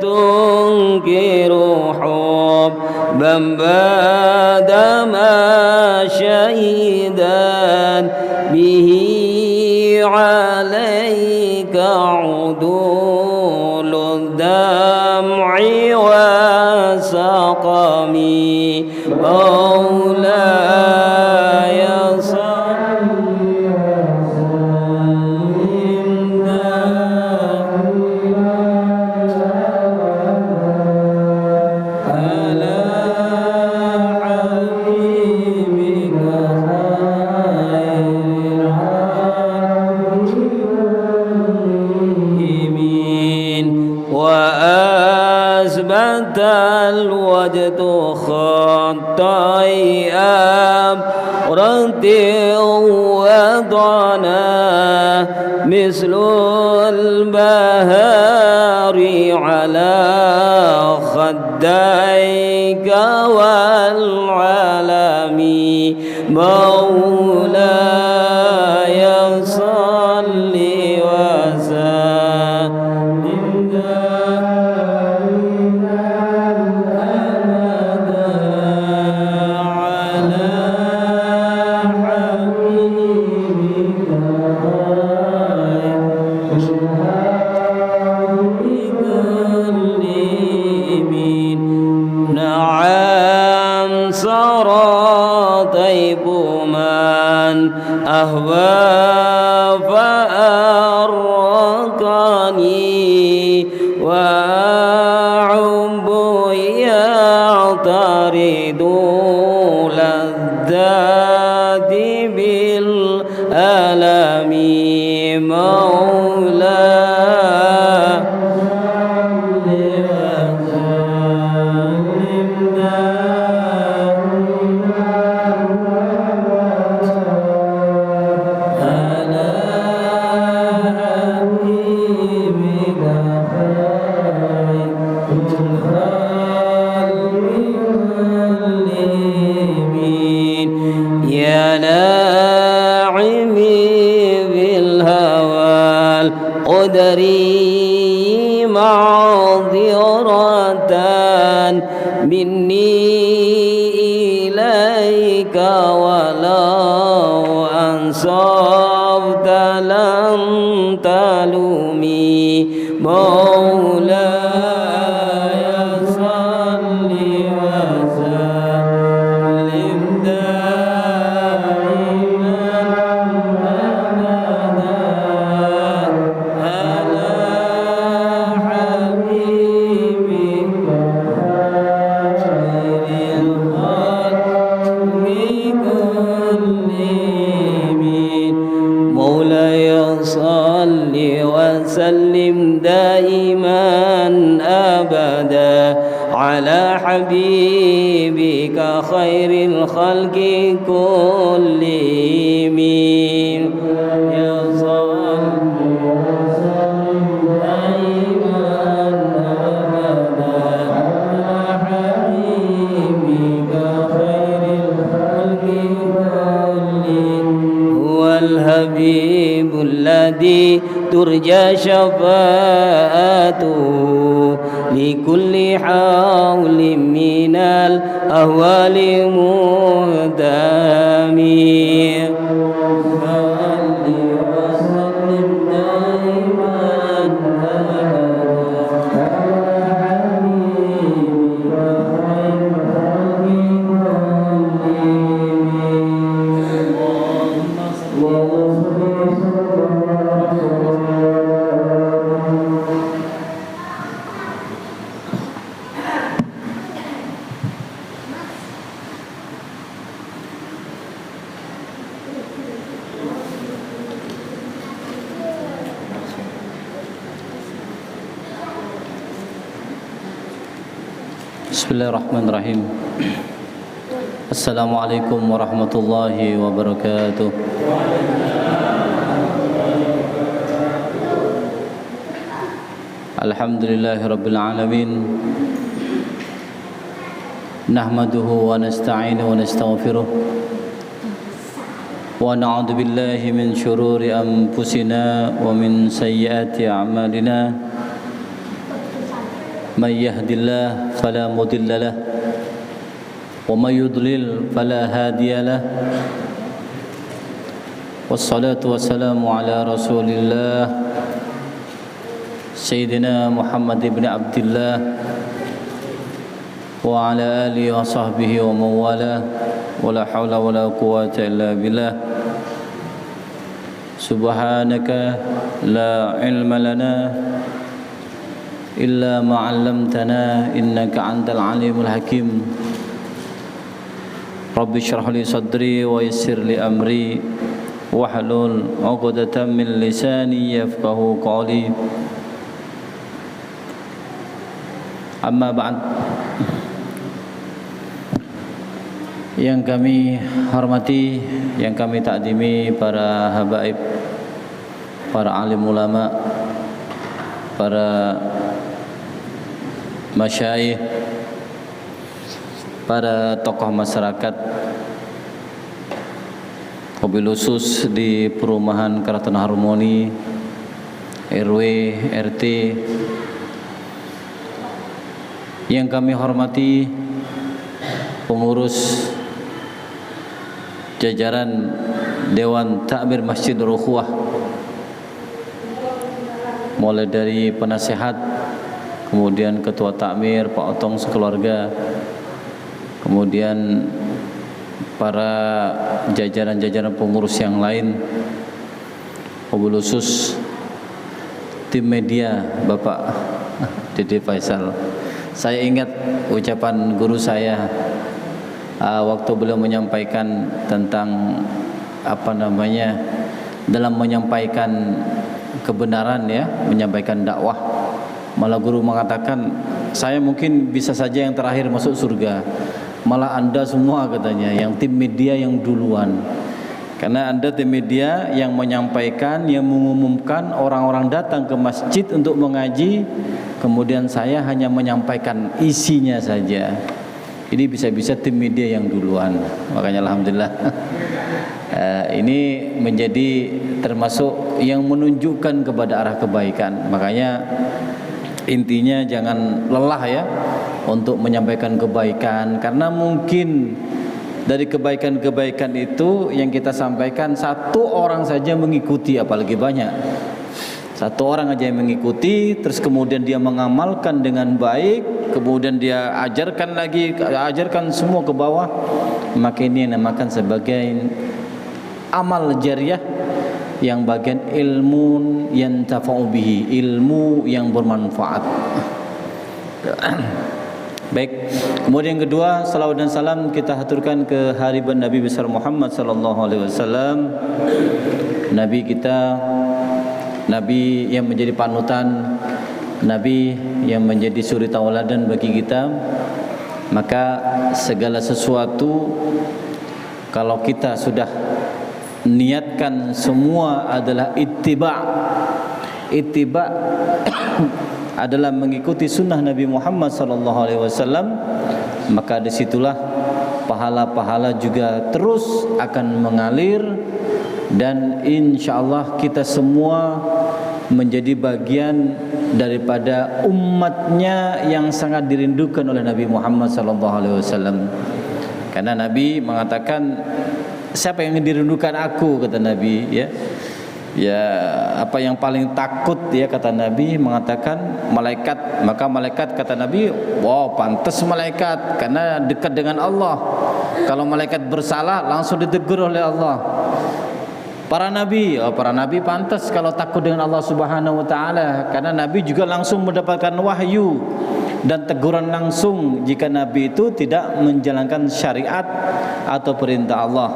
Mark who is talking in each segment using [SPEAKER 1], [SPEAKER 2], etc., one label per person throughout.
[SPEAKER 1] تنكر حبا بعدما شهدا به عليك عدول الدمع وسقمي مولاي صل وسلم على حبيبك خير الراحمين وأثبت الوجد خطي أمرت وضنا مثل البهار على خديك والعالم مولاي صل وسلم دائما أبدا على حبيبك المكلمين نعم سرى طيب من أهوى فأرقني وعب يعترض لذات بالألم يا ناعمي بالهوى القدري معذرة مني إليك ولو أنصفت لم تلومي مولاي صل وسلم دائما أبدا على حبيبك خير الخلق كلهم مولاي صل وسلم دائما أبدا على حبيبك خير الخلق كلهم يا صل وسلم دائما أبدا على حبيبك خير الخلق كلهم هو الحبيب الذي ترجى شفاعته لكل حول من الأهوال مهدمي صل وسلم دائما أبدا على حبيبك خير الخلق Bismillahirrahmanirrahim. Assalamualaikum warahmatullahi wabarakatuh. Alhamdulillahirabbil alamin. Nahmaduhu wa nasta'inuhu wa nastaghfiruh. Wa na'udzu billahi min shururi anfusina wa min sayyiati a'malina. من يهد الله فلا مضل له ومن يضلل فلا هادي له والصلاة والسلام على رسول الله سيدنا محمد بن عبد الله وعلى آله وصحبه ومن والاه ولا حول ولا قوة إلا بالله سبحانك لا علم لنا إلا ما علمتنا إنك أنت العليم الحكيم رب اشرح لي صدري ويسر لي أمري واحلل عقدة من لساني يفقهوا قولي أما بعد. Yang kami hormati, yang kami takdimi para habaib, para alim ulama, para masyayikh, para tokoh masyarakat, wabil khusus di perumahan Keraton Harmoni, RW, RT, yang kami hormati pengurus jajaran Dewan Takmir Masjidul Ukhuwah, mulai dari penasehat, kemudian ketua takmir Pak Otong sekeluarga, kemudian para jajaran-jajaran pengurus yang lain, wabil khusus tim media Bapak Dede Faisal. Saya ingat ucapan guru saya waktu beliau menyampaikan tentang dalam menyampaikan kebenaran, ya, menyampaikan dakwah. Malah guru mengatakan, saya mungkin bisa saja yang terakhir masuk surga, malah Anda semua, katanya, yang tim media yang duluan. Karena Anda tim media yang menyampaikan, yang mengumumkan orang-orang datang ke masjid untuk mengaji, kemudian saya hanya menyampaikan isinya saja. Ini bisa-bisa tim media yang duluan. Makanya alhamdulillah ini menjadi termasuk yang menunjukkan kepada arah kebaikan. Makanya intinya jangan lelah, ya, untuk menyampaikan kebaikan, karena mungkin dari kebaikan-kebaikan itu yang kita sampaikan satu orang saja mengikuti, apalagi banyak. Satu orang aja yang mengikuti, terus kemudian dia mengamalkan dengan baik, kemudian dia ajarkan semua ke bawah, maka ini yang dinamakan sebagai amal jariah, yang bagian ilmu yang tafa'u bihi, ilmu yang bermanfaat. Baik, kemudian yang kedua, salawat dan salam kita haturkan ke hariban Nabi besar Muhammad sallallahu alaihi wasallam, Nabi kita, Nabi yang menjadi panutan, Nabi yang menjadi suri tauladan bagi kita. Maka segala sesuatu kalau kita sudah niatkan semua adalah ittiba adalah mengikuti sunnah Nabi Muhammad sallallahu alaihi wasallam, maka disitulah pahala-pahala juga terus akan mengalir, dan insyaallah kita semua menjadi bagian daripada umatnya yang sangat dirindukan oleh Nabi Muhammad sallallahu alaihi wasallam. Karena Nabi mengatakan, siapa yang dirindukan aku, kata Nabi, ya. Ya, apa yang paling takut, ya, kata Nabi, mengatakan malaikat. Maka malaikat, kata Nabi, wow, pantas malaikat karena dekat dengan Allah. Kalau malaikat bersalah langsung ditegur oleh Allah. Para nabi pantas kalau takut dengan Allah Subhanahu wa taala, karena nabi juga langsung mendapatkan wahyu dan teguran langsung jika nabi itu tidak menjalankan syariat atau perintah Allah.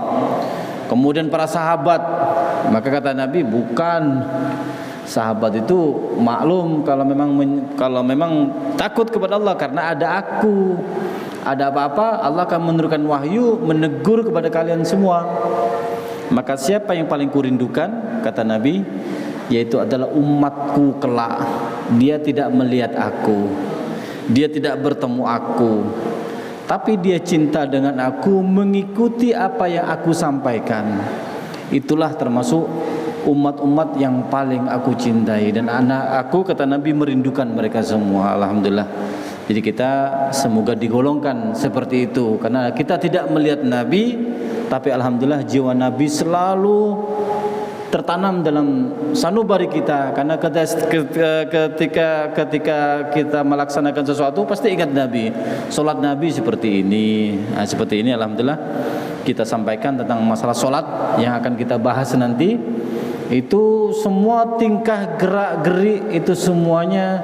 [SPEAKER 1] Kemudian para sahabat, maka kata Nabi, bukan, sahabat itu maklum kalau memang takut kepada Allah, karena ada aku, ada apa-apa Allah akan menurunkan wahyu menegur kepada kalian semua. Maka siapa yang paling kurindukan, kata Nabi, yaitu adalah umatku kelak. Dia tidak melihat aku, dia tidak bertemu aku, tapi dia cinta dengan aku, mengikuti apa yang aku sampaikan. Itulah termasuk umat-umat yang paling aku cintai, dan anak aku, kata Nabi, merindukan mereka semua. Alhamdulillah. Jadi kita semoga digolongkan seperti itu, karena kita tidak melihat Nabi, tapi alhamdulillah jiwa Nabi selalu tertanam dalam sanubari kita, karena ketika kita melaksanakan sesuatu pasti ingat Nabi. Solat Nabi seperti ini, seperti ini. Alhamdulillah kita sampaikan tentang masalah solat yang akan kita bahas nanti. Itu semua tingkah gerak gerik itu semuanya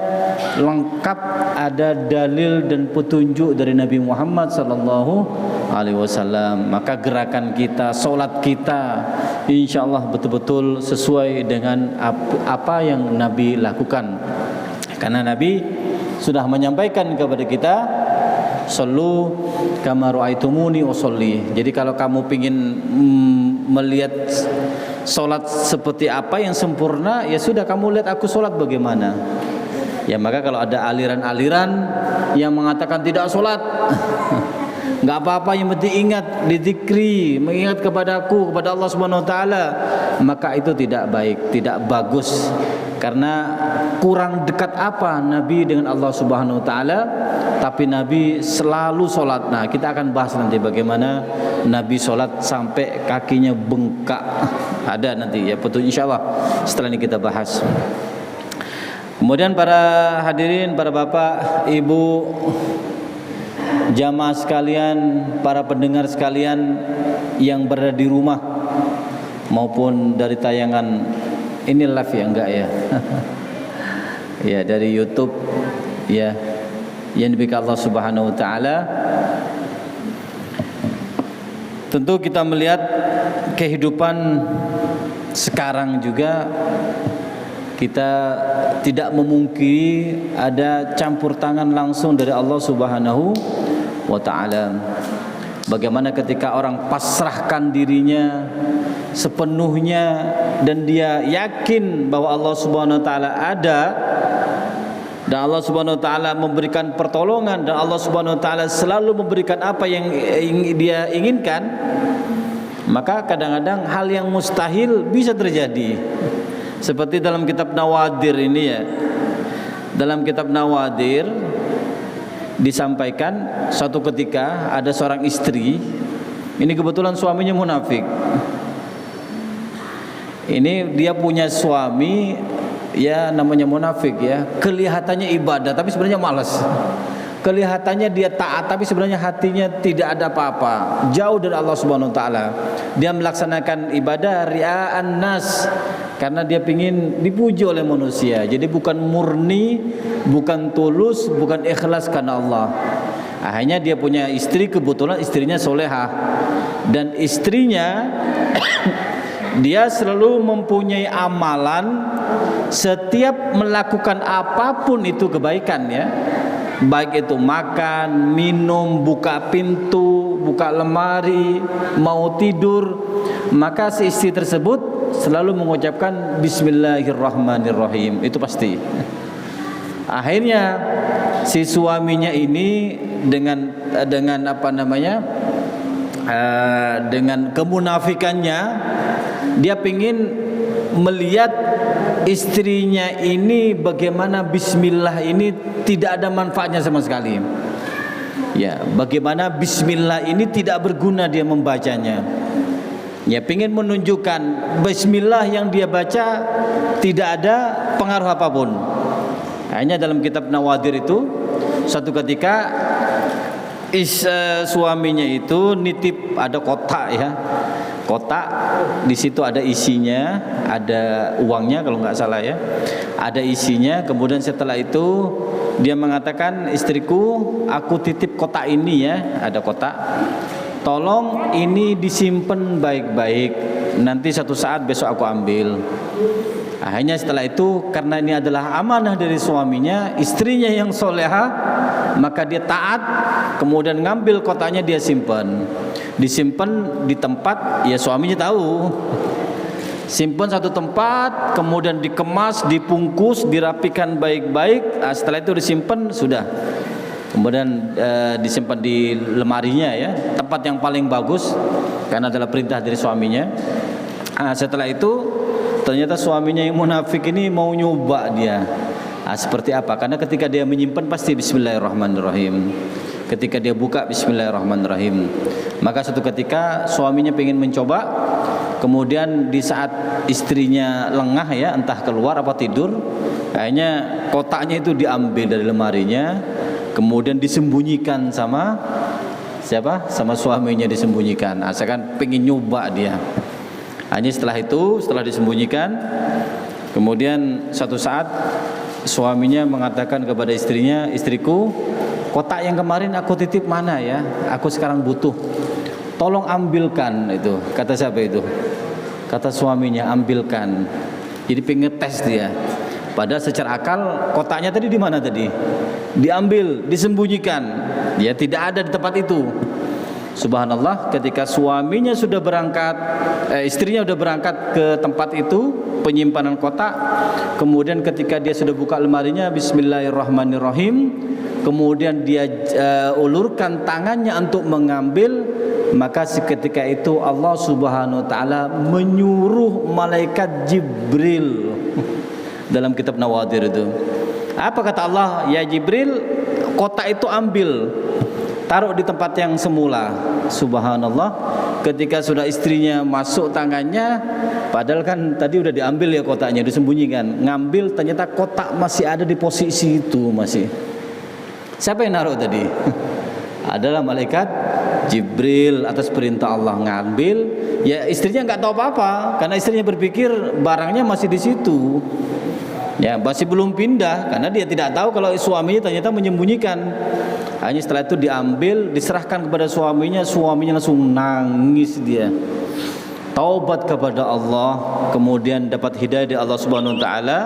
[SPEAKER 1] lengkap, ada dalil dan petunjuk dari Nabi Muhammad sallallahu alaihi wasallam. Maka gerakan kita, solat kita, insyaallah betul-betul sesuai dengan apa yang Nabi lakukan. Karena Nabi sudah menyampaikan kepada kita, sallu kama ra'aitumuni usolli. Jadi kalau kamu ingin melihat solat seperti apa yang sempurna, ya sudah kamu lihat aku solat bagaimana. Ya maka kalau ada aliran-aliran yang mengatakan tidak solat, nggak apa-apa, yang penting ingat, dizikri, mengingat kepadaku, kepada Allah Subhanahu Wa Taala, maka itu tidak baik, tidak bagus. Karena kurang dekat apa Nabi dengan Allah Subhanahu Wa Taala, tapi Nabi selalu solat. Nah kita akan bahas nanti bagaimana Nabi solat sampai kakinya bengkak. Ada nanti ya petunjuk, insyaallah setelah ini kita bahas. Kemudian para hadirin, para bapak, ibu, jamaah sekalian, para pendengar sekalian yang berada di rumah maupun dari tayangan ini live ya, enggak ya? Ya dari YouTube ya, yang diberikan Allah Subhanahu Wa Taala. Tentu kita melihat kehidupan sekarang juga, kita tidak memungkiri ada campur tangan langsung dari Allah Subhanahu wa Ta'ala. Bagaimana ketika orang pasrahkan dirinya sepenuhnya dan dia yakin bahwa Allah Subhanahu wa Ta'ala ada, dan Allah Subhanahu wa Ta'ala memberikan pertolongan, dan Allah Subhanahu wa Ta'ala selalu memberikan apa yang dia inginkan, maka kadang-kadang hal yang mustahil bisa terjadi. Seperti dalam kitab Nawadir ini ya. Dalam kitab Nawadir disampaikan suatu ketika ada seorang istri, ini kebetulan suaminya munafik. Ini dia punya suami ya namanya munafik ya, kelihatannya ibadah tapi sebenarnya malas. Kelihatannya dia taat tapi sebenarnya hatinya tidak ada apa-apa, jauh dari Allah Subhanahu wa Ta'ala. Dia melaksanakan ibadah ria'an nas, karena dia ingin dipuji oleh manusia. Jadi bukan murni, bukan tulus, bukan ikhlas karena Allah. Akhirnya dia punya istri, kebetulan istrinya solehah, dan istrinya dia selalu mempunyai amalan, setiap melakukan apapun itu kebaikan ya, baik itu makan, minum, buka pintu, buka lemari, mau tidur, maka si istri tersebut selalu mengucapkan Bismillahirrahmanirrahim, itu pasti. Akhirnya si suaminya ini dengan apa namanya, dengan kemunafikannya, dia pingin melihat istrinya ini bagaimana bismillah ini tidak ada manfaatnya sama sekali. Ya, bagaimana bismillah ini tidak berguna dia membacanya. Ya, pingin menunjukkan bismillah yang dia baca tidak ada pengaruh apapun. Hanya dalam kitab Nawadir itu suatu ketika suaminya itu nitip, ada kotak ya. Kotak, di situ ada isinya, ada uangnya kalau nggak salah ya, ada isinya. Kemudian setelah itu dia mengatakan, istriku, aku titip kotak ini ya, ada kotak, tolong ini disimpan baik-baik, nanti satu saat besok aku ambil. Akhirnya setelah itu, karena ini adalah amanah dari suaminya, istrinya yang soleha, maka dia taat, kemudian ngambil kotaknya dia simpan. Disimpan di tempat ya suaminya tahu. Simpan satu tempat, kemudian dikemas, dibungkus, dirapikan baik-baik. Nah, setelah itu disimpan sudah. Kemudian disimpan di lemarinya ya, tempat yang paling bagus karena adalah perintah dari suaminya. Nah, setelah itu ternyata suaminya yang munafik ini mau nyoba dia. Seperti apa? Karena ketika dia menyimpan pasti bismillahirrahmanirrahim. Ketika dia buka bismillahirrahmanirrahim. Maka suatu ketika suaminya ingin mencoba, kemudian di saat istrinya lengah ya, entah keluar apa tidur, kayaknya kotaknya itu diambil dari lemarinya, kemudian disembunyikan sama siapa? Sama suaminya disembunyikan. Asalkan pengen nyoba dia. Hanya setelah itu, setelah disembunyikan, kemudian suatu saat suaminya mengatakan kepada istrinya, istriku, kotak yang kemarin aku titip mana ya? Aku sekarang butuh. Tolong ambilkan itu. Kata siapa itu? Kata suaminya, ambilkan. Jadi pengen tes dia. Padahal secara akal kotaknya tadi di mana tadi? Diambil, disembunyikan. Ya tidak ada di tempat itu. Subhanallah, ketika suaminya sudah berangkat, istrinya sudah berangkat ke tempat itu, penyimpanan kotak. Kemudian ketika dia sudah buka lemarinya, bismillahirrahmanirrahim, kemudian dia ulurkan tangannya untuk mengambil, maka seketika itu Allah Subhanahu wa taala menyuruh malaikat Jibril. Dalam kitab Nawadir itu, apa kata Allah? Ya Jibril, kotak itu ambil, taruh di tempat yang semula. Subhanallah, ketika sudah istrinya masuk tangannya, padahal kan tadi udah diambil ya kotaknya, disembunyikan. Ngambil, ternyata kotak masih ada di posisi itu masih. Siapa yang naruh tadi? Adalah malaikat Jibril atas perintah Allah ngambil. Ya istrinya nggak tahu apa-apa, karena istrinya berpikir barangnya masih di situ. Ya masih belum pindah, karena dia tidak tahu kalau suaminya ternyata menyembunyikan. Hanya setelah itu diambil, diserahkan kepada suaminya, suaminya langsung nangis dia. Taubat kepada Allah, kemudian dapat hidayah dari Allah Subhanahu wa taala.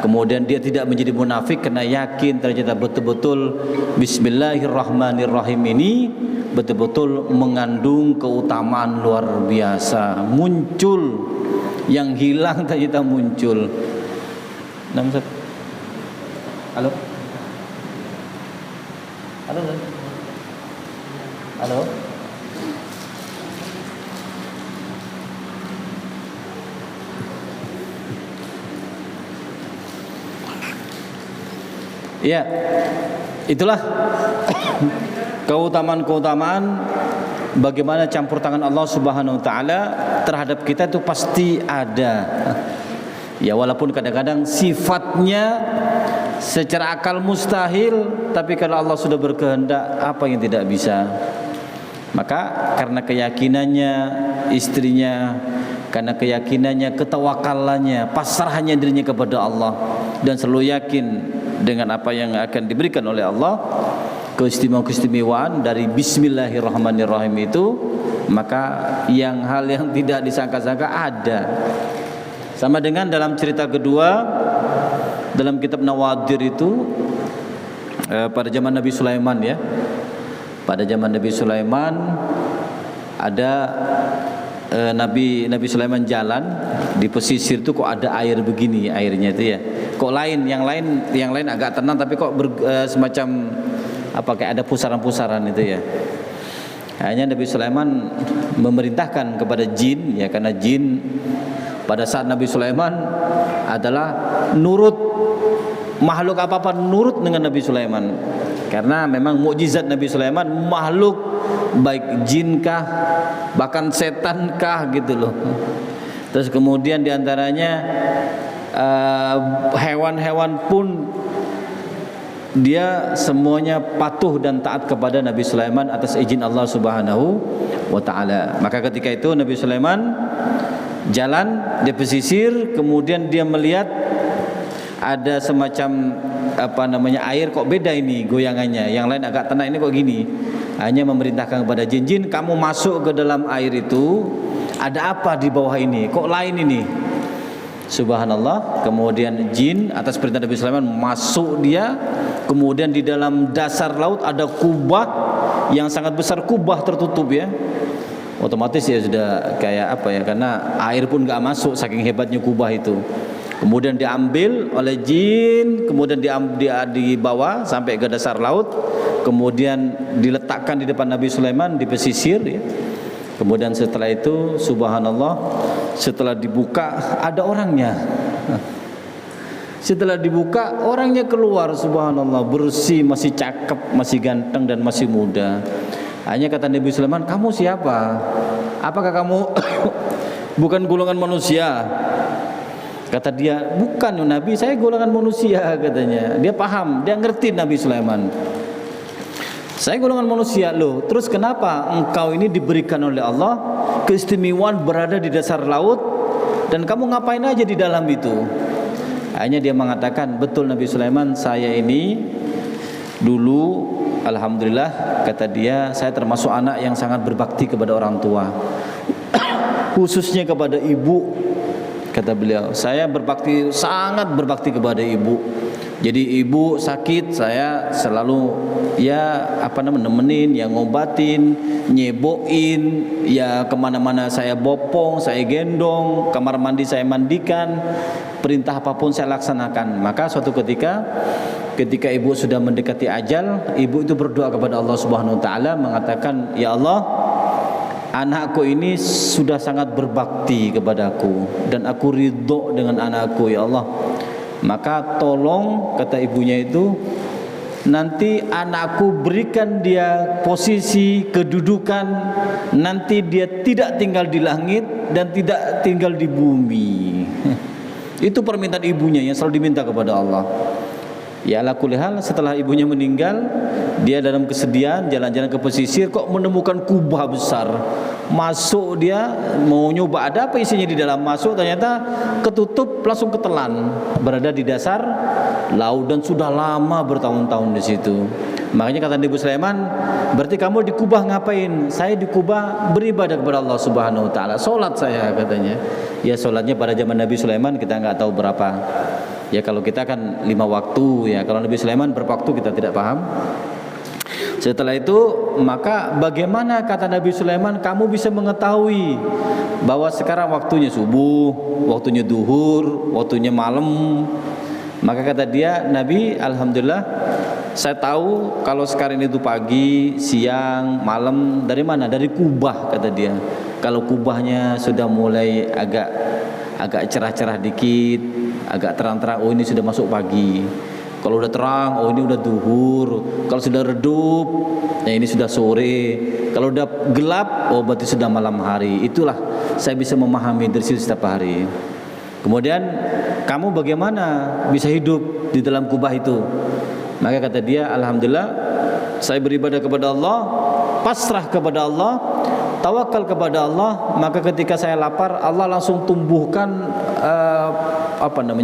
[SPEAKER 1] Kemudian dia tidak menjadi munafik karena yakin ternyata betul-betul bismillahirrahmanirrahim ini betul-betul mengandung keutamaan luar biasa. Muncul yang hilang ternyata muncul. Halo? Halo? Halo? Ya, itulah keutamaan-keutamaan bagaimana campur tangan Allah Subhanahu wa taala terhadap kita itu pasti ada. Ya walaupun kadang-kadang sifatnya secara akal mustahil, tapi kalau Allah sudah berkehendak, apa yang tidak bisa? Maka karena keyakinannya istrinya, karena keyakinannya, ketawakalannya, pasrahannya dirinya kepada Allah, dan selalu yakin dengan apa yang akan diberikan oleh Allah, keistimewaan dari bismillahirrahmanirrahim itu, maka hal yang tidak disangka-sangka ada. Sama dengan dalam cerita kedua dalam kitab Nawadir itu, pada zaman Nabi Sulaiman ya. Pada zaman Nabi Sulaiman ada Nabi Sulaiman jalan di pesisir itu, kok ada air begini airnya itu ya. Kok yang lain agak tenang, tapi kok semacam apa kayak ada pusaran-pusaran itu ya. Hanya Nabi Sulaiman memerintahkan kepada jin ya, karena jin pada saat Nabi Sulaiman adalah nurut, makhluk apa-apa nurut dengan Nabi Sulaiman. Karena memang mukjizat Nabi Sulaiman, makhluk baik jinkah bahkan setankah gitu loh. Terus kemudian diantaranya hewan-hewan pun dia semuanya patuh dan taat kepada Nabi Sulaiman atas izin Allah Subhanahu wa taala. Maka ketika itu Nabi Sulaiman jalan di pesisir, kemudian dia melihat ada semacam air, kok beda ini goyangannya, yang lain agak tenang, ini kok gini. Hanya memerintahkan kepada jin-jin, kamu masuk ke dalam air itu, ada apa di bawah ini, kok lain ini. Subhanallah. Kemudian jin atas perintah Nabi Sulaiman masuk dia, kemudian di dalam dasar laut ada kubah yang sangat besar, kubah tertutup ya. Otomatis ya sudah kayak apa ya, karena air pun gak masuk saking hebatnya kubah itu. Kemudian diambil oleh jin, kemudian dibawa sampai ke dasar laut, kemudian diletakkan di depan Nabi Sulaiman di pesisir ya. Kemudian setelah itu subhanallah, Setelah dibuka ada orangnya. Setelah dibuka orangnya keluar, subhanallah, bersih, masih cakep, masih ganteng dan masih muda. Hanya kata Nabi Sulaiman, kamu siapa? Apakah kamu bukan golongan manusia? Kata dia, bukan Nabi, saya golongan manusia, katanya. Dia paham, dia ngerti Nabi Sulaiman. Saya golongan manusia loh. Terus kenapa engkau ini diberikan oleh Allah keistimewaan berada di dasar laut dan kamu ngapain aja di dalam itu? Hanya dia mengatakan, betul Nabi Sulaiman, saya ini dulu alhamdulillah, kata dia, saya termasuk anak yang sangat berbakti kepada orang tua. Khususnya kepada ibu, kata beliau. Saya berbakti, sangat berbakti kepada ibu. Jadi ibu sakit, saya selalu nemenin, ya ngobatin, nyeboin, ya kemana-mana saya bopong, saya gendong, kamar mandi saya mandikan, perintah apapun saya laksanakan. Maka suatu ketika ibu sudah mendekati ajal, ibu itu berdoa kepada Allah Subhanahu Wa Taala, mengatakan, ya Allah, anakku ini sudah sangat berbakti kepadaku dan aku ridho dengan anakku, ya Allah. Maka tolong, kata ibunya itu, nanti anakku berikan dia posisi kedudukan, nanti dia tidak tinggal di langit dan tidak tinggal di bumi. Itu permintaan ibunya yang selalu diminta kepada Allah. Ya ala kulli hal, setelah ibunya meninggal, dia dalam kesedihan jalan-jalan ke pesisir, kok menemukan kubah besar. Masuk, dia mau nyoba ada apa isinya di dalam, masuk ternyata ketutup, langsung ketelan, berada di dasar laut dan sudah lama bertahun-tahun di situ. Makanya kata Nabi Sulaiman, berarti kamu di Kubah ngapain? Saya di Kubah beribadah kepada Allah Subhanahu Wa Taala, salat saya, katanya. Ya salatnya pada zaman Nabi Sulaiman kita nggak tahu berapa. Ya kalau kita kan 5 waktu, ya kalau Nabi Sulaiman berapa waktu kita tidak paham. Setelah itu, maka bagaimana, kata Nabi Sulaiman, kamu bisa mengetahui bahwa sekarang waktunya subuh, waktunya duhur, waktunya malam? Maka kata dia, Nabi, alhamdulillah, saya tahu kalau sekarang itu pagi, siang, malam. Dari mana? Dari Kubah, kata dia. Kalau kubahnya sudah mulai agak cerah-cerah dikit, agak terang-terang, oh ini sudah masuk pagi. Kalau udah terang, oh ini udah duhur. Kalau sudah redup, ya ini sudah sore. Kalau udah gelap, oh berarti sudah malam hari. Itulah saya bisa memahami dari situ setiap hari. Kemudian, kamu bagaimana bisa hidup di dalam kubah itu? Maka kata dia, alhamdulillah, saya beribadah kepada Allah, pasrah kepada Allah, tawakal kepada Allah. Maka ketika saya lapar, Allah langsung tumbuhkan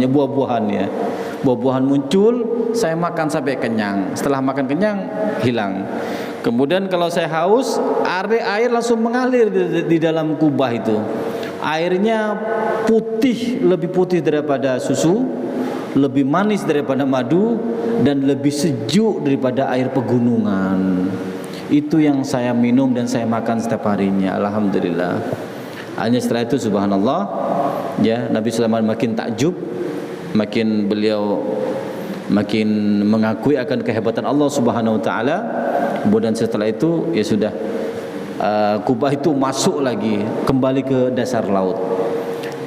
[SPEAKER 1] buah-buahan, ya. Buah-buahan muncul, saya makan sampai kenyang. Setelah makan kenyang, hilang. Kemudian kalau saya haus, air langsung mengalir di dalam kubah itu. Airnya putih, lebih putih daripada susu, lebih manis daripada madu, dan lebih sejuk daripada air pegunungan. Itu yang saya minum dan saya makan setiap harinya, alhamdulillah. Hanya setelah itu, subhanallah, ya, Nabi Sulaiman makin takjub, beliau makin mengakui akan kehebatan Allah Subhanahu Wa Taala. Kemudian setelah itu, ya sudah, kubah itu masuk lagi, kembali ke dasar laut.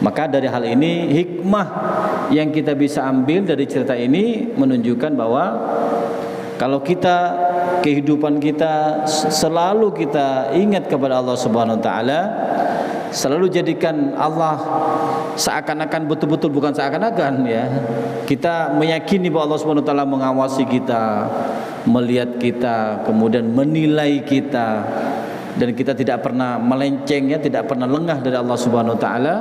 [SPEAKER 1] Maka dari hal ini, hikmah yang kita bisa ambil dari cerita ini menunjukkan bahwa kalau kita, kehidupan kita selalu kita ingat kepada Allah Subhanahu Wa Taala, selalu jadikan Allah seakan-akan, betul-betul bukan seakan-akan, ya. Kita meyakini bahwa Allah Subhanahu Wa Taala mengawasi kita, melihat kita, kemudian menilai kita, dan kita tidak pernah melenceng, ya, tidak pernah lengah dari Allah Subhanahu Wa Taala.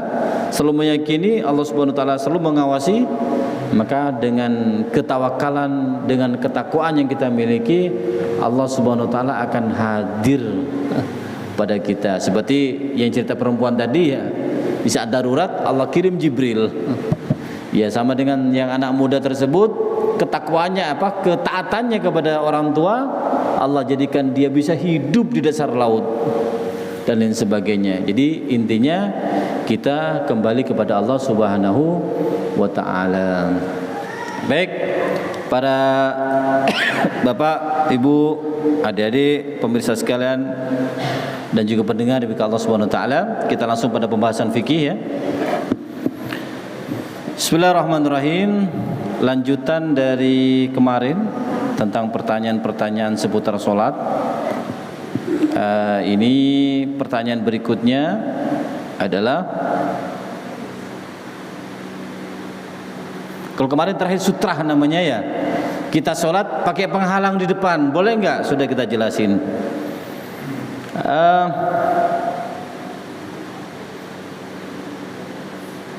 [SPEAKER 1] Selalu meyakini Allah Subhanahu Wa Taala selalu mengawasi. Maka dengan ketawakalan, dengan ketakwaan yang kita miliki, Allah Subhanahu Wa Taala akan hadir pada kita. Seperti yang cerita perempuan tadi, ya, di saat darurat Allah kirim Jibril. Ya, sama dengan yang anak muda tersebut, ketakwaannya ketaatannya kepada orang tua, Allah jadikan dia bisa hidup di dasar laut dan lain sebagainya. Jadi intinya kita kembali kepada Allah Subhanahu Wa Taala. Baik, para Bapak, Ibu, adik-adik, pemirsa sekalian, dan juga pendengar dari Allah Subhanahu wa taala. Kita langsung pada pembahasan fikih ya. Bismillahirrahmanirrahim. Lanjutan dari kemarin tentang pertanyaan-pertanyaan seputar salat. Ini pertanyaan berikutnya adalah, kalau kemarin terakhir sutrah namanya ya, kita sholat pakai penghalang di depan, boleh nggak? Sudah kita jelasin.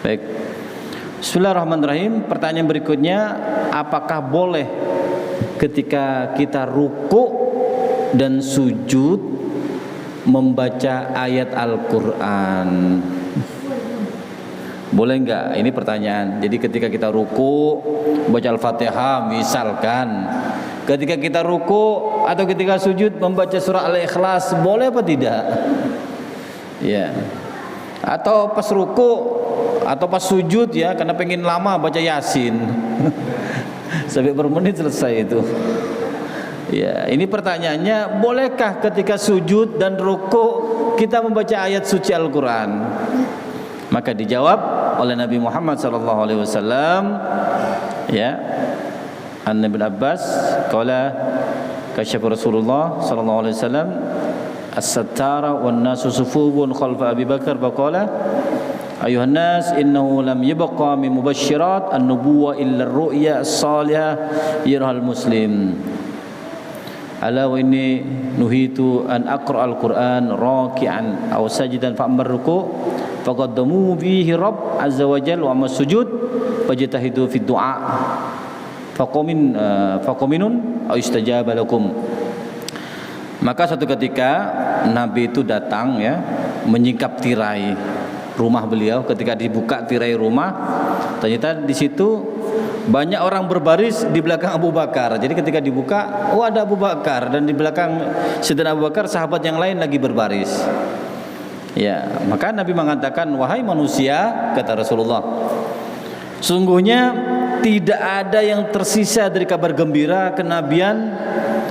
[SPEAKER 1] Baik. Bismillahirrahmanirrahim. Pertanyaan berikutnya, apakah boleh ketika kita ruku dan sujud membaca ayat Al-Quran? Boleh enggak? Ini pertanyaan. Jadi ketika kita ruku baca Al-Fatihah misalkan, ketika kita ruku atau ketika sujud membaca surah Al-Ikhlas, boleh apa tidak? Ya. Atau pas ruku atau pas sujud ya, karena pengen lama baca Yasin sampai bermenit selesai itu. Ya, ini pertanyaannya, bolehkah ketika sujud dan ruku kita membaca ayat suci Al-Quran? Maka dijawab oleh Nabi Muhammad SAW, ya, an Ibn Abbas qala kasyafa Rasulullah SAW as-sattara wan nasu sufufun khalfa Abi Bakar faqala ayuhan nas innahu lam yabqa min mubasysyirat an-nubuwah illa ar-ru'ya as-salihah yarahul muslim. Ala wa inni nuhitu an aqra al-Qur'an raki'an aw sajidan fa amar ruku' faqaddamu bihi rabb azza wa jalla wa mas sujud fajtahidu fi du'a faqaminun aw istajaba lakum. Maka suatu ketika Nabi itu datang ya, menyingkap tirai rumah beliau. Ketika dibuka tirai rumah, ternyata di situ banyak orang berbaris di belakang Abu Bakar. Jadi ketika dibuka, oh ada Abu Bakar, dan di belakang Sayyidina Abu Bakar sahabat yang lain lagi berbaris. Ya, maka Nabi mengatakan, wahai manusia, kata Rasulullah, sungguhnya tidak ada yang tersisa dari kabar gembira kenabian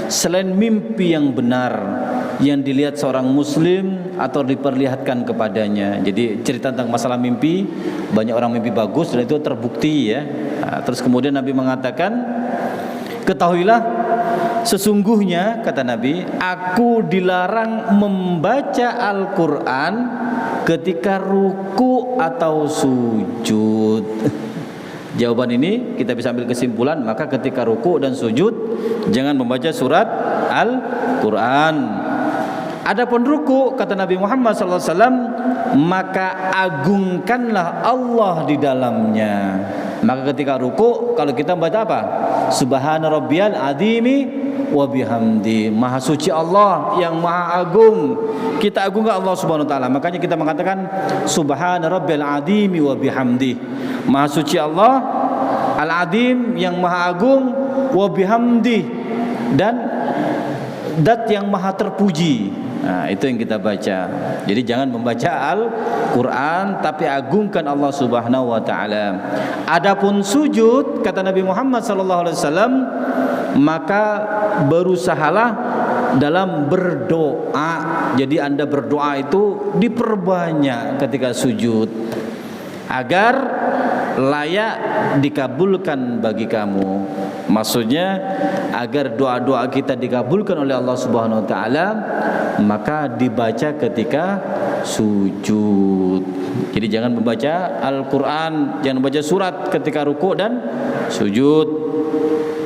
[SPEAKER 1] selain mimpi yang benar yang dilihat seorang muslim atau diperlihatkan kepadanya. Jadi cerita tentang masalah mimpi, banyak orang mimpi bagus dan itu terbukti ya. Nah, terus kemudian Nabi mengatakan, ketahuilah sesungguhnya, kata Nabi, aku dilarang membaca Al-Quran ketika ruku atau sujud. Jawaban ini kita bisa ambil kesimpulan, maka ketika ruku dan sujud jangan membaca surat Al-Quran. Adapun ruku, kata Nabi Muhammad SAW, maka agungkanlah Allah di dalamnya. Maka ketika ruku, kalau kita membaca apa? Subhana rabbiyal azimi wa bihamdi. Maha suci Allah yang maha agung. Kita agungkan Allah Subhanahu wa taala. Makanya kita mengatakan Subhana rabbiyal azimi wa bihamdi. Maha suci Allah Al-Azim yang maha agung, wa bihamdi, dan dat yang maha terpuji. Nah, itu yang kita baca. Jadi jangan membaca Al-Quran, tapi agungkan Allah Subhanahu wa ta'ala. Adapun sujud, kata Nabi Muhammad SAW, maka berusahalah dalam berdoa. Jadi Anda berdoa itu diperbanyak ketika sujud, agar layak dikabulkan bagi kamu. Maksudnya agar doa-doa kita dikabulkan oleh Allah Subhanahu wa taala, maka dibaca ketika sujud. Jadi jangan membaca Al-Qur'an, jangan membaca surat ketika ruku dan sujud.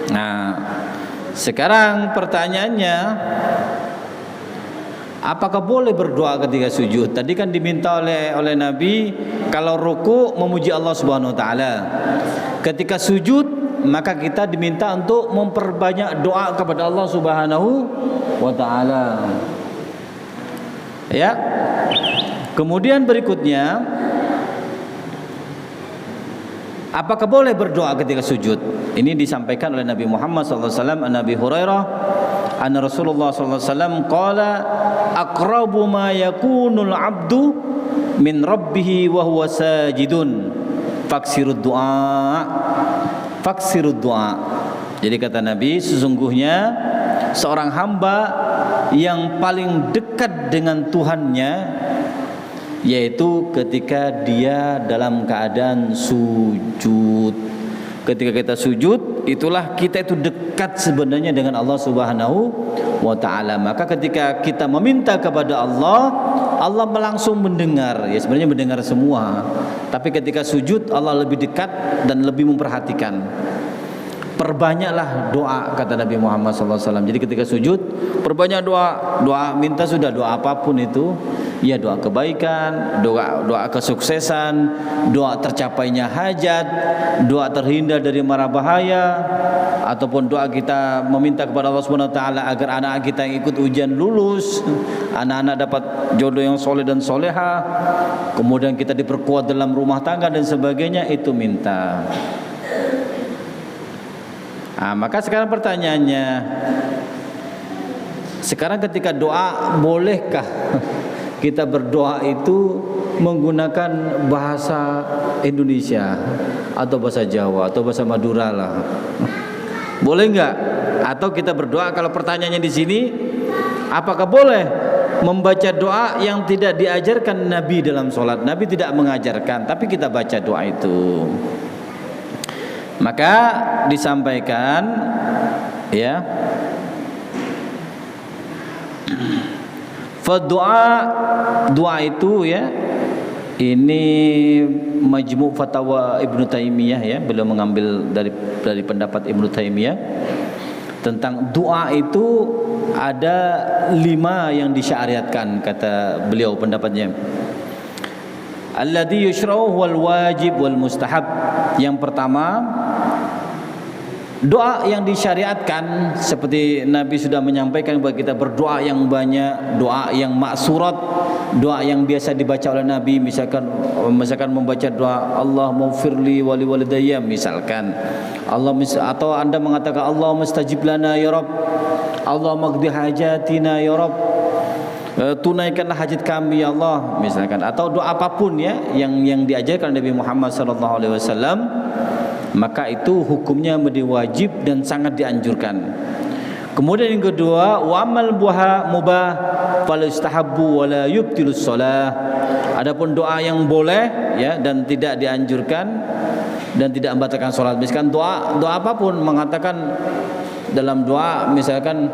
[SPEAKER 1] Nah, sekarang pertanyaannya, apakah boleh berdoa ketika sujud? Tadi kan diminta oleh Nabi kalau ruku memuji Allah Subhanahu wa taala. Ketika sujud maka kita diminta untuk memperbanyak doa kepada Allah Subhanahu wa taala. Ya. Kemudian berikutnya, apakah boleh berdoa ketika sujud? Ini disampaikan oleh Nabi Muhammad SAW, Nabi Hurairah, anna Rasulullah SAW qala aqrabu ma yakunul abdu min rabbih wa huwa sajidun faksirud du'a. Faksirud du'a. Jadi kata Nabi, sesungguhnya seorang hamba yang paling dekat dengan Tuhannya, yaitu ketika dia dalam keadaan sujud. Ketika kita sujud, itulah kita itu dekat sebenarnya dengan Allah Subhanahu wa taala. Maka ketika kita meminta kepada Allah, Allah langsung mendengar. Ya sebenarnya mendengar semua. Tapi ketika sujud, Allah lebih dekat dan lebih memperhatikan. Perbanyaklah doa, kata Nabi Muhammad SAW. Jadi ketika sujud, perbanyak doa. Doa minta sudah, doa apapun itu. Ya doa kebaikan, doa kesuksesan, doa tercapainya hajat, doa terhindar dari mara bahaya, ataupun doa kita meminta kepada Allah Subhanahu wa taala agar anak kita yang ikut ujian lulus, anak-anak dapat jodoh yang soleh dan soleha, kemudian kita diperkuat dalam rumah tangga dan sebagainya, itu minta. Maka sekarang pertanyaannya, sekarang ketika doa, bolehkah kita berdoa itu menggunakan bahasa Indonesia atau bahasa Jawa atau bahasa Madura lah? Boleh enggak? Atau kita berdoa, kalau pertanyaannya di sini, apakah boleh membaca doa yang tidak diajarkan Nabi dalam sholat? Nabi tidak mengajarkan, tapi kita baca doa itu. Maka disampaikan, ya, doa itu, ya, ini Majmu' Fatawa Ibnu Taimiyah, ya, beliau mengambil dari pendapat Ibnu Taimiyah tentang doa itu ada 5 yang disyariatkan, kata beliau pendapatnya. Alladhi yushra'u wal wajib wal mustahab. Yang pertama, doa yang disyariatkan seperti Nabi sudah menyampaikan bahwa kita berdoa yang banyak, doa yang maksurat, doa yang biasa dibaca oleh Nabi, misalkan membaca doa Allahumma firli wali walidayya, misalkan atau Anda mengatakan Allahumma stajib lana ya Rabb, Allahumma qdi hajatina ya Rabb, tunaikanlah hajat kami ya Allah, misalkan, atau doa apapun, ya, yang diajarkan Nabi Muhammad SAW, maka itu hukumnya menjadi wajib dan sangat dianjurkan. Kemudian yang kedua, wa amal buha mubah falustahabbu wa la yubtilus shalah. Adapun doa yang boleh, ya, dan tidak dianjurkan dan tidak membatalkan salat. Misalkan doa apapun, mengatakan dalam doa misalkan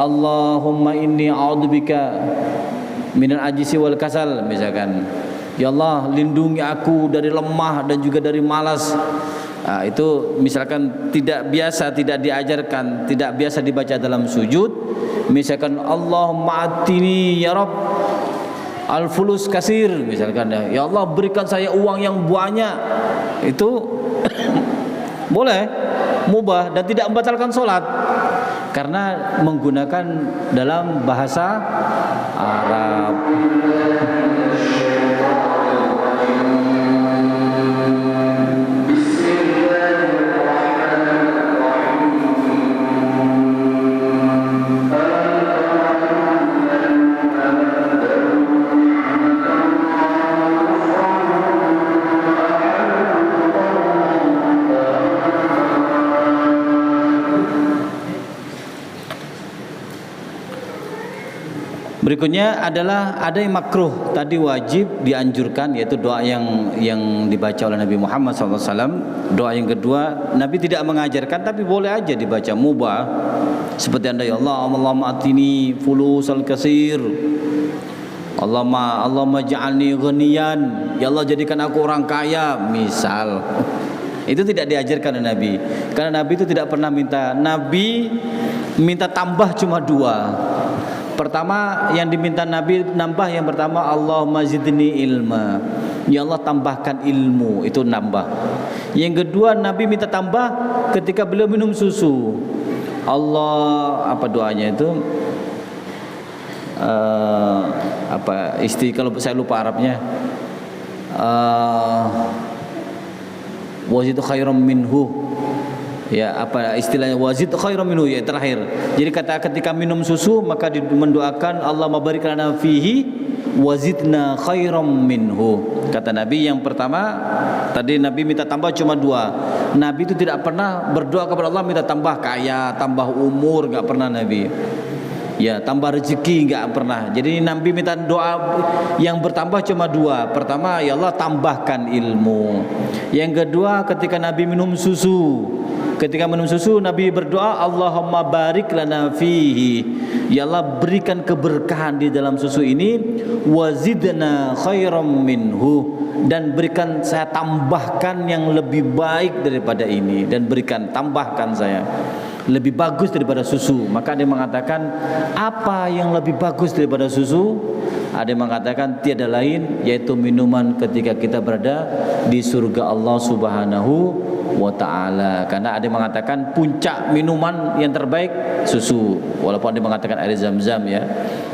[SPEAKER 1] Allahumma inni a'udzubika minal ajzi wal kasal, misalkan, ya Allah lindungi aku dari lemah dan juga dari malas. Itu misalkan tidak biasa, tidak diajarkan, tidak biasa dibaca dalam sujud. Misalkan Allahumma atini ya Rabb al-fulus kasir, misalkan, ya Allah berikan saya uang yang banyak. Itu boleh, mubah, dan tidak membatalkan sholat karena menggunakan dalam bahasa Arab. Berikutnya adalah ada yang makruh, tadi wajib dianjurkan, yaitu doa yang dibaca oleh Nabi Muhammad SAW. Doa yang kedua Nabi tidak mengajarkan, tapi boleh aja dibaca, mubah. Seperti anda, ya Allah, Allahumma atini fulusal kasir, Allahumma ja'alni ghaniyan, ya Allah jadikan aku orang kaya, misal. Itu tidak diajarkan oleh Nabi, karena Nabi itu tidak pernah minta. Nabi minta tambah cuma 2. Pertama yang diminta Nabi nambah, yang pertama Allahumma zidni ilma, ya Allah tambahkan ilmu, itu nambah. Yang kedua Nabi minta tambah ketika beliau minum susu. Allah, apa doanya itu? Kalau saya lupa Arabnya, wazid khairam minhu, ya, apa istilahnya, wazid khairam minhu, ya, terakhir. Jadi ketika minum susu maka mendoakan Allahumma barik lana fihi wazidna khairam minhu. Kata Nabi yang pertama tadi Nabi minta tambah cuma 2. Nabi itu tidak pernah berdoa kepada Allah minta tambah kaya, tambah umur, enggak pernah Nabi. Ya, tambah rezeki enggak pernah. Jadi Nabi minta doa yang bertambah cuma dua. Pertama, ya Allah tambahkan ilmu. Yang kedua, ketika Nabi minum susu. Ketika minum susu, Nabi berdoa, Allahumma barik lana fihi. Ya Allah berikan keberkahan di dalam susu ini, wazidna khairam minhu, dan berikan saya tambahkan yang lebih baik daripada ini, dan berikan tambahkan saya lebih bagus daripada susu. Maka dia mengatakan, apa yang lebih bagus daripada susu? Ada yang mengatakan tiada lain yaitu minuman ketika kita berada di surga Allah Subhanahu wa ta'ala. Karena ada yang mengatakan puncak minuman yang terbaik susu, walaupun ada yang mengatakan air zam-zam ya.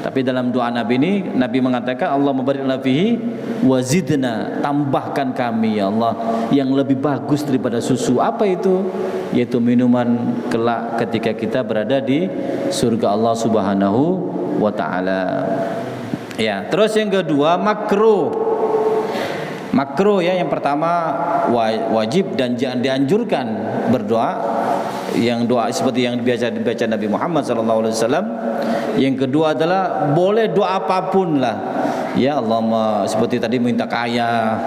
[SPEAKER 1] Tapi dalam doa Nabi ini, Nabi mengatakan Allah barik lana fihi wazidna, tambahkan kami ya Allah yang lebih bagus daripada susu. Apa itu? Yaitu minuman kelak ketika kita berada di surga Allah Subhanahu wa ta'ala. Ya, terus yang kedua makruh. Makruh ya, yang pertama wajib dan jangan dianjurkan berdoa yang doa seperti yang dibaca Nabi Muhammad SAW. Yang kedua adalah boleh doa apapun lah. Ya Allah, seperti tadi minta kaya,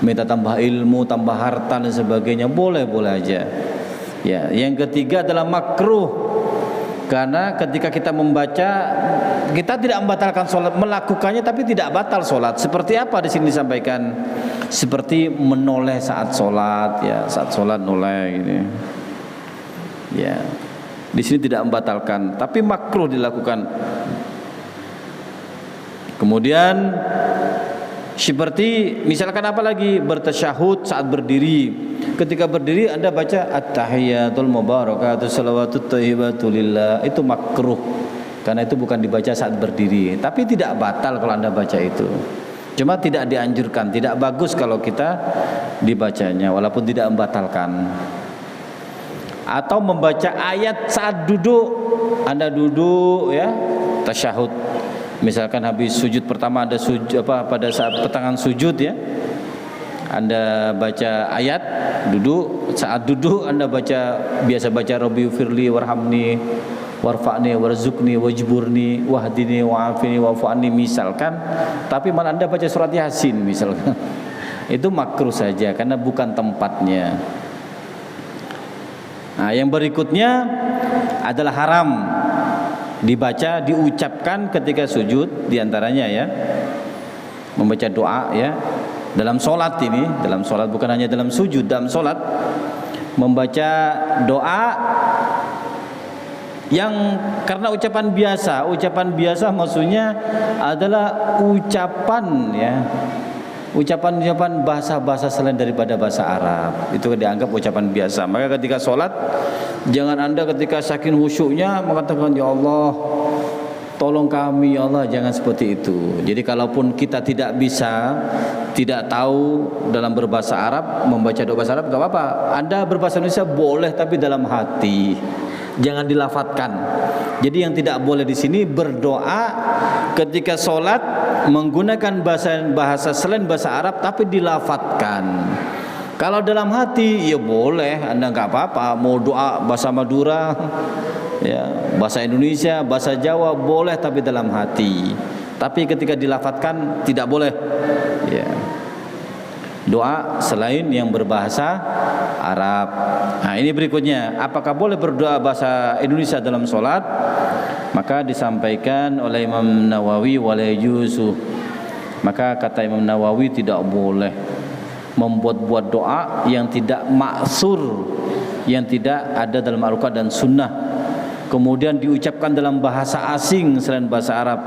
[SPEAKER 1] minta tambah ilmu, tambah harta dan sebagainya, boleh-boleh aja. Ya, yang ketiga adalah makruh. Karena ketika kita membaca, kita tidak membatalkan sholat, melakukannya tapi tidak batal sholat. Seperti apa di sini disampaikan? Seperti menoleh saat sholat, ya saat sholat noleh ini. Ya, di sini tidak membatalkan, tapi makruh dilakukan. Kemudian seperti misalkan apa lagi, bertasyahud saat berdiri. Ketika berdiri Anda baca at-tahiyatul mubarakatuh salawatut thayyibatu lillah, itu makruh karena itu bukan dibaca saat berdiri. Tapi tidak batal kalau Anda baca itu. Cuma tidak dianjurkan, tidak bagus kalau kita dibacanya walaupun tidak membatalkan. Atau membaca ayat saat duduk. Anda duduk ya, tasyahud. Misalkan habis sujud pertama Anda sujud pada saat pertengahan sujud ya. Anda baca ayat duduk, saat duduk Anda biasa baca Rabbi firli warhamni warfa'ni warzuqni wajburni wahdini wa'afini wa'fu'anni misalkan, tapi malah Anda baca surat Yasin misalkan. Itu makruh saja karena bukan tempatnya. Nah, yang berikutnya adalah haram dibaca, diucapkan ketika sujud, diantaranya ya membaca doa ya. Dalam solat ini, dalam solat bukan hanya dalam sujud, dalam solat membaca doa yang karena ucapan biasa maksudnya adalah ucapan ya, ucapan bahasa selain daripada bahasa Arab, itu dianggap ucapan biasa. Maka ketika solat jangan Anda ketika saking khusyuknya mengatakan ya Allah tolong kami ya Allah, jangan seperti itu. Jadi kalaupun kita tidak bisa, tidak tahu dalam berbahasa Arab, membaca doa bahasa Arab, enggak apa-apa. Anda berbahasa Indonesia boleh tapi dalam hati. Jangan dilafatkan. Jadi yang tidak boleh di sini berdoa ketika sholat menggunakan bahasa selain bahasa Arab tapi dilafatkan. Kalau dalam hati ya boleh, Anda enggak apa-apa. Mau doa bahasa Madura, ya, bahasa Indonesia, bahasa Jawa boleh tapi dalam hati. Tapi ketika dilafatkan tidak boleh. Ya. Doa selain yang berbahasa Arab. Nah, ini berikutnya, apakah boleh berdoa bahasa Indonesia dalam sholat? Maka disampaikan oleh Imam Nawawi wala yajuzu. Maka kata Imam Nawawi tidak boleh membuat-buat doa yang tidak maksur, yang tidak ada dalam Al-Quran dan Sunnah, kemudian diucapkan dalam bahasa asing selain bahasa Arab.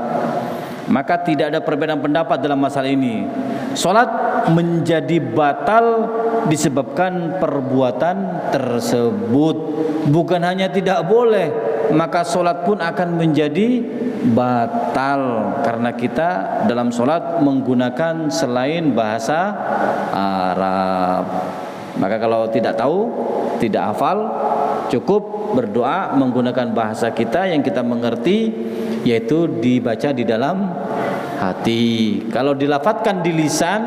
[SPEAKER 1] Maka tidak ada perbedaan pendapat dalam masalah ini. Salat menjadi batal disebabkan perbuatan tersebut. Bukan hanya tidak boleh, maka salat pun akan menjadi batal karena kita dalam salat menggunakan selain bahasa Arab. Maka kalau tidak tahu, tidak hafal, cukup berdoa menggunakan bahasa kita yang kita mengerti, yaitu dibaca di dalam hati. Kalau dilafatkan di lisan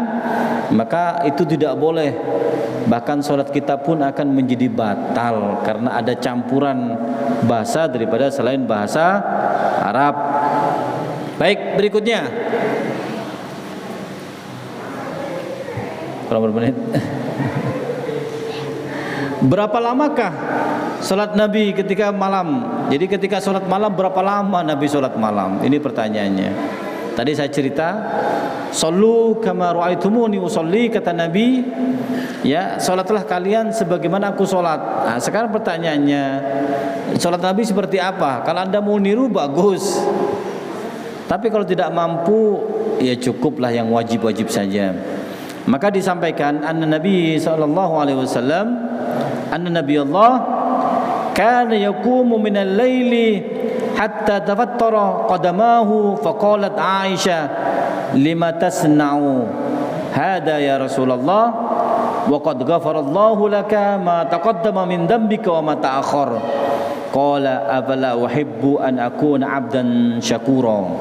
[SPEAKER 1] maka itu tidak boleh. Bahkan sholat kita pun akan menjadi batal karena ada campuran bahasa daripada selain bahasa Arab. Baik, berikutnya. Berapa menit? Berapa lamakah salat Nabi ketika malam? Jadi ketika salat malam berapa lama Nabi salat malam? Ini pertanyaannya. Tadi saya cerita, "Shallu kama ra'aitumuni usolli," kata Nabi, ya, salatlah kalian sebagaimana aku salat. Nah, sekarang pertanyaannya, salat Nabi seperti apa? Kalau Anda mau niru bagus. Tapi kalau tidak mampu, ya cukuplah yang wajib-wajib saja. Maka disampaikan anna Nabi sallallahu alaihi wasallam, anna Nabi Allah kana yaqumu minal laili hatta tafattara qadamahu faqalat Aisyah lima tasna'u hada ya Rasulullah wa qad ghafara Allahu laka ma taqaddama min dhanbika wa ma ta'akhkhar qala afala uhibbu an akuna 'abdan syakura.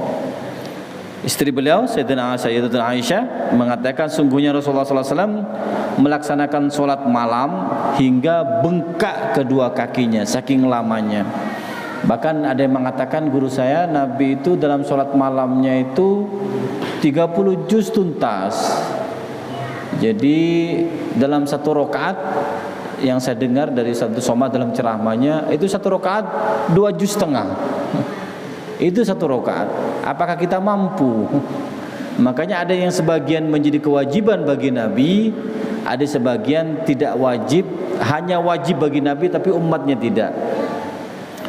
[SPEAKER 1] Istri beliau Sayyidatuna Aisyah mengatakan sungguhnya Rasulullah SAW melaksanakan sholat malam hingga bengkak kedua kakinya saking lamanya. Bahkan ada yang mengatakan guru saya, Nabi itu dalam sholat malamnya itu 30 juz tuntas. Jadi dalam satu rakaat yang saya dengar dari satu somah dalam ceramahnya, itu satu rakaat 2 juz setengah. Itu satu rakaat. Apakah kita mampu? Makanya ada yang sebagian menjadi kewajiban bagi Nabi, ada sebagian tidak wajib, hanya wajib bagi Nabi tapi umatnya tidak.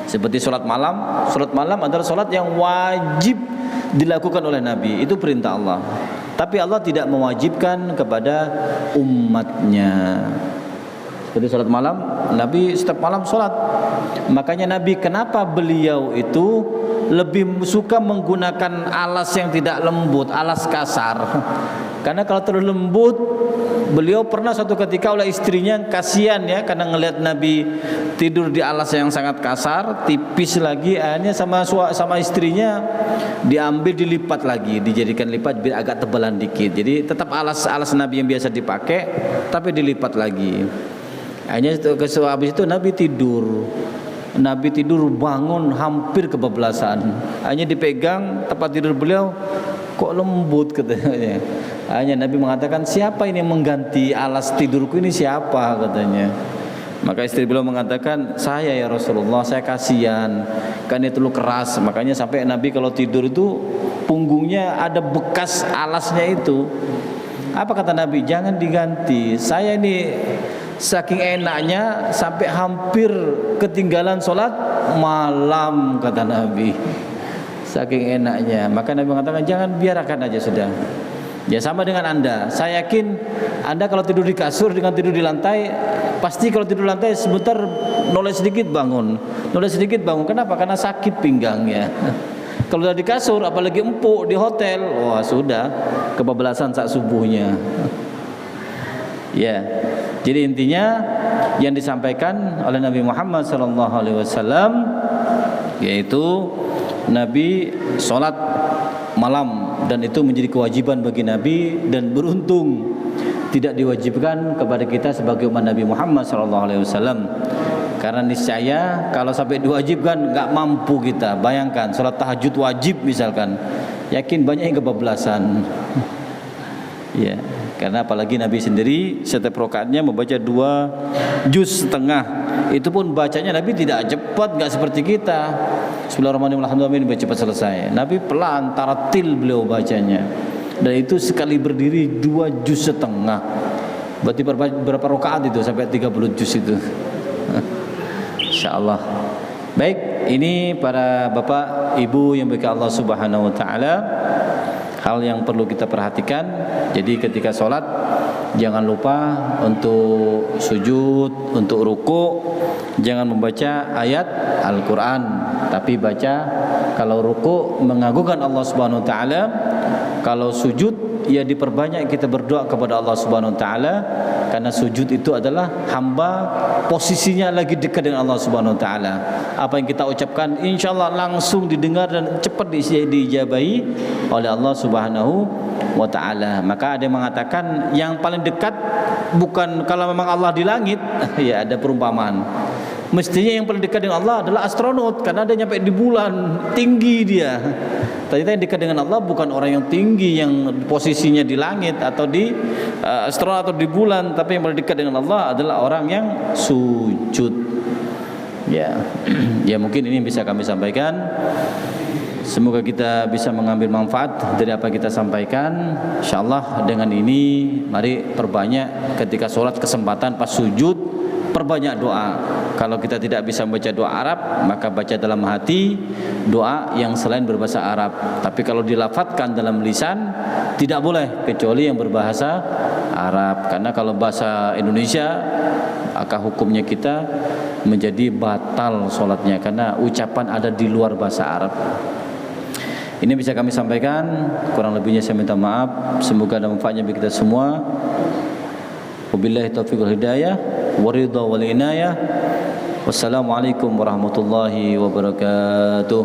[SPEAKER 1] Seperti sholat malam. Sholat malam adalah sholat yang wajib dilakukan oleh Nabi, itu perintah Allah. Tapi Allah tidak mewajibkan kepada umatnya. Seperti sholat malam, Nabi setiap malam sholat. Makanya Nabi, kenapa beliau itu lebih suka menggunakan alas yang tidak lembut, alas kasar? Karena kalau terlalu lembut, beliau pernah suatu ketika oleh istrinya kasihan ya, karena ngelihat Nabi tidur di alas yang sangat kasar, tipis lagi, akhirnya sama istrinya diambil dilipat lagi, dijadikan lipat biar agak tebalan dikit. Jadi tetap alas Nabi yang biasa dipakai, tapi dilipat lagi. Akhirnya habis itu Nabi tidur bangun hampir kebablasan. Hanya dipegang tempat tidur beliau, kok lembut katanya. Hanya Nabi mengatakan, siapa ini yang mengganti alas tidurku ini, siapa katanya. Maka istri beliau mengatakan, saya ya Rasulullah, saya kasihan kan itu lu keras. Makanya sampai Nabi kalau tidur itu punggungnya ada bekas alasnya itu. Apa kata Nabi? Jangan diganti. Saya ini saking enaknya sampai hampir ketinggalan sholat malam, kata Nabi. Saking enaknya. Maka Nabi mengatakan jangan, biarkan aja sudah. Ya sama dengan Anda. Saya yakin Anda kalau tidur di kasur dengan tidur di lantai, pasti kalau tidur di lantai sebentar noleh sedikit bangun. Kenapa? Karena sakit pinggangnya. Kalau udah di kasur, apalagi empuk di hotel, wah sudah kebablasan saat subuhnya. Ya. Jadi intinya yang disampaikan oleh Nabi Muhammad SAW yaitu Nabi sholat malam, dan itu menjadi kewajiban bagi Nabi, dan beruntung tidak diwajibkan kepada kita sebagai umat Nabi Muhammad SAW. Karena niscaya kalau sampai diwajibkan nggak mampu kita. Bayangkan sholat tahajud wajib misalkan, yakin banyak yang kebablasan. Ya. Karena apalagi Nabi sendiri setiap rakaatnya membaca 2 juz setengah. Itu pun bacanya Nabi tidak cepat, nggak seperti kita. Bismillahirrahmanirrahim, alhamdulillah cepat selesai. Nabi pelan, taratil beliau bacanya. Dan itu sekali berdiri 2 juz setengah. Berarti berapa rakaat itu sampai 30 juz itu? Insyaallah. Baik, ini para bapak ibu yang bagi Allah Subhanahu wa taala, hal yang perlu kita perhatikan. Jadi ketika sholat jangan lupa untuk sujud, untuk ruku, jangan membaca ayat Al-Quran, tapi baca, kalau ruku mengagungkan Allah Subhanahu wa taala, kalau sujud ya diperbanyak kita berdoa kepada Allah Subhanahu wa taala, karena sujud itu adalah hamba posisinya lagi dekat dengan Allah Subhanahu wa taala. Apa yang kita ucapkan insyaallah langsung didengar dan cepat diijabahi oleh Allah Subhanahu wa ta'ala. Maka ada yang mengatakan yang paling dekat bukan kalau memang Allah di langit, ya ada perumpamaan. Mestinya yang paling dekat dengan Allah adalah astronot, karena dia nyampe di bulan, tinggi dia. Ternyata yang dekat dengan Allah bukan orang yang tinggi yang posisinya di langit atau di astronot atau di bulan, tapi yang paling dekat dengan Allah adalah orang yang sujud. Ya, ya mungkin ini bisa kami sampaikan. Semoga kita bisa mengambil manfaat dari apa kita sampaikan. InsyaAllah dengan ini mari perbanyak ketika sholat kesempatan pas sujud, perbanyak doa. Kalau kita tidak bisa membaca doa Arab, maka baca dalam hati doa yang selain berbahasa Arab. Tapi kalau dilafadzkan dalam lisan tidak boleh kecuali yang berbahasa Arab. Karena kalau bahasa Indonesia maka hukumnya kita menjadi batal sholatnya karena ucapan ada di luar bahasa Arab. Ini bisa kami sampaikan, kurang lebihnya saya minta maaf. Semoga ada manfaatnya bagi kita semua. Wabillahi taufiq wal hidayah, waridha wal inayah. Wassalamualaikum warahmatullahi wabarakatuh.